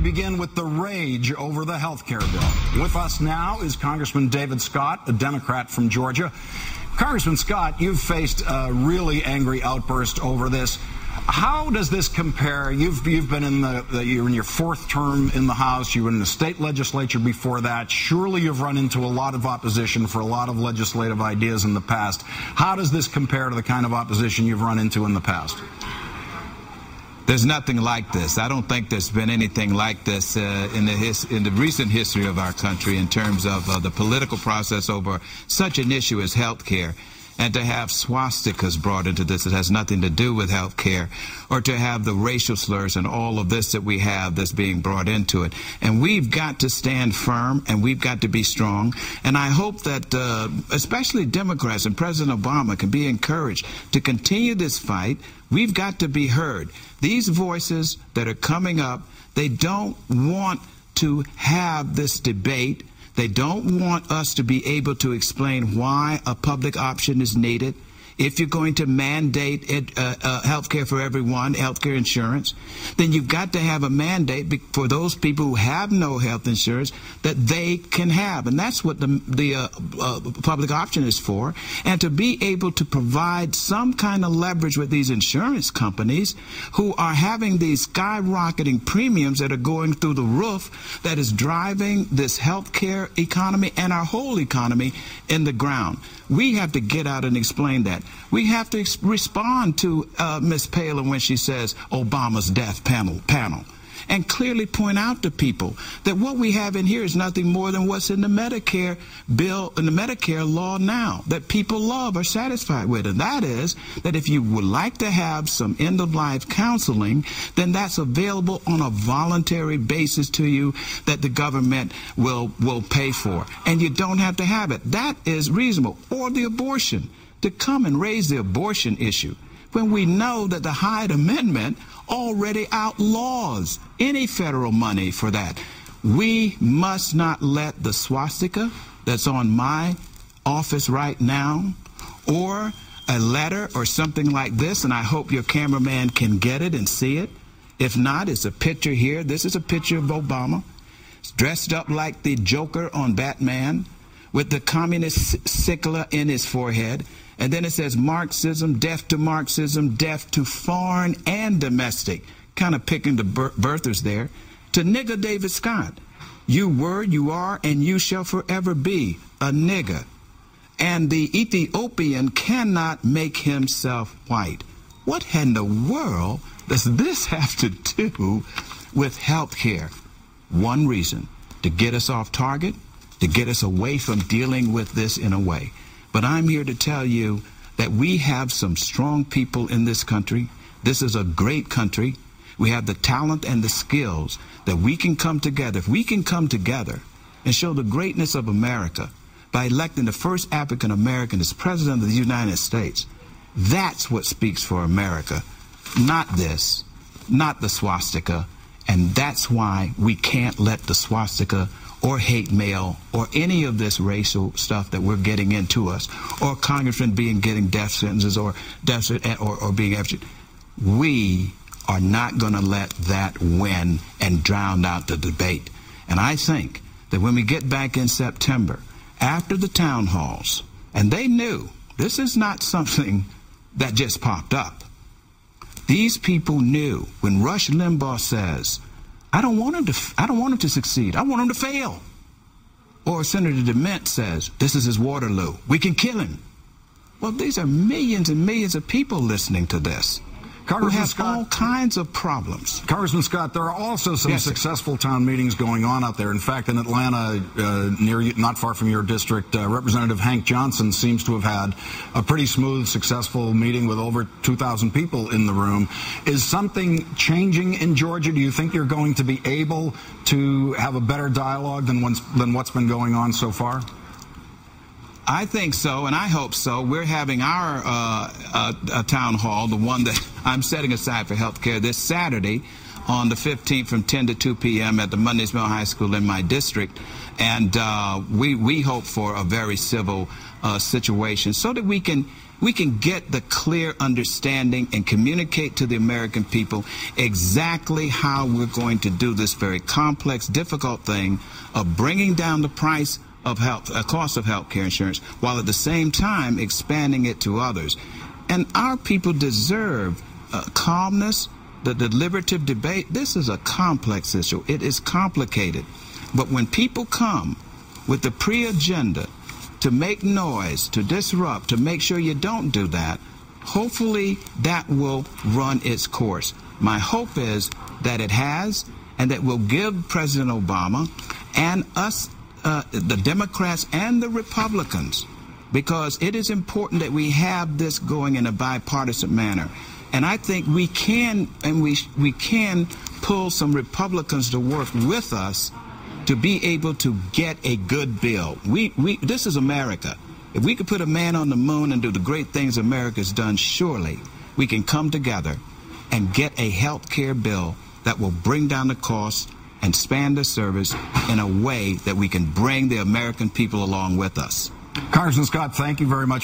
begin with the rage over the health care bill. With us now is Congressman David Scott, a Democrat from Georgia. Congressman Scott, you've faced a really angry outburst over this. How does this compare? You've been you're in your fourth term in the House. You were in the state legislature before that. Surely you've run into a lot of opposition for a lot of legislative ideas in the past. How does this compare to the kind of opposition you've run into in the past? There's nothing like this. I don't think there's been anything like this in the recent history of our country in terms of the political process over such an issue as health care. And to have swastikas brought into this that has nothing to do with health care, or to have the racial slurs and all of this that we have that's being brought into it. And we've got to stand firm, and we've got to be strong. And I hope that especially Democrats and President Obama can be encouraged to continue this fight. We've got to be heard. These voices that are coming up, they don't want to have this debate. They don't want us to be able to explain why a public option is needed. If you're going to mandate health care for everyone, health care insurance, then you've got to have a mandate for those people who have no health insurance that they can have. And that's what the public option is for. And to be able to provide some kind of leverage with these insurance companies who are having these skyrocketing premiums that are going through the roof, that is driving this health care economy and our whole economy in the ground. We have to get out and explain that. We have to respond to Ms. Palin when she says Obama's death panel, and clearly point out to people that what we have in here is nothing more than what's in the Medicare bill, in the Medicare law now, that people love, are satisfied with. And that is that if you would like to have some end-of-life counseling, then that's available on a voluntary basis to you that the government will pay for. And you don't have to have it. That is reasonable. Or the abortion, to come and raise the abortion issue when we know that the Hyde Amendment already outlaws any federal money for that. We must not let the swastika that's on my office right now, or a letter or something like this, and I hope your cameraman can get it and see it. If not, it's a picture here. This is a picture of Obama. He's dressed up like the Joker on Batman with the communist sigla in his forehead. And then it says Marxism, death to foreign and domestic. Kind of picking the birthers there. To nigger David Scott, you were, you are, and you shall forever be a nigger. And the Ethiopian cannot make himself white. What in the world does this have to do with health care? One reason, to get us off target, to get us away from dealing with this in a way. But I'm here to tell you that we have some strong people in this country. This is a great country. We have the talent and the skills that we can come together. If we can come together and show the greatness of America by electing the first African American as president of the United States, that's what speaks for America. Not this, not the swastika. And that's why we can't let the swastika or hate mail or any of this racial stuff that we're getting into us, or congressmen getting death sentences or being executed. We are not going to let that win and drown out the debate. And I think that when we get back in September, after the town halls, and they knew this is not something that just popped up. These people knew when Rush Limbaugh says, I don't want him to succeed. I want him to fail. Or Senator DeMint says, this is his Waterloo. We can kill him. Well, these are millions and millions of people listening to this. who have all kinds of problems. Congressman Scott, there are also some successful town meetings going on out there. In fact, in Atlanta, not far from your district, Representative Hank Johnson seems to have had a pretty smooth, successful meeting with over 2,000 people in the room. Is something changing in Georgia? Do you think you're going to be able to have a better dialogue than what's been going on so far? I think so, and I hope so. We're having our town hall, the one that I'm setting aside for health care, this Saturday on the 15th from 10 to 2 p.m. at the Mundy's Mill High School in my district. And we hope for a very civil situation so that we can get the clear understanding and communicate to the American people exactly how we're going to do this very complex, difficult thing of bringing down the price of cost of health care insurance, while at the same time expanding it to others. And our people deserve calmness, the deliberative debate. This is a complex issue. It is complicated. But when people come with the pre-agenda to make noise, to disrupt, to make sure you don't do that, hopefully that will run its course. My hope is that it has, and that will give President Obama and us, the Democrats and the Republicans, because it is important that we have this going in a bipartisan manner. And I think we can, and we can pull some Republicans to work with us to be able to get a good bill. This is America. If we could put a man on the moon and do the great things America's done, surely we can come together and get a health care bill that will bring down the cost and expand the service in a way that we can bring the American people along with us. Congressman Scott, thank you very much.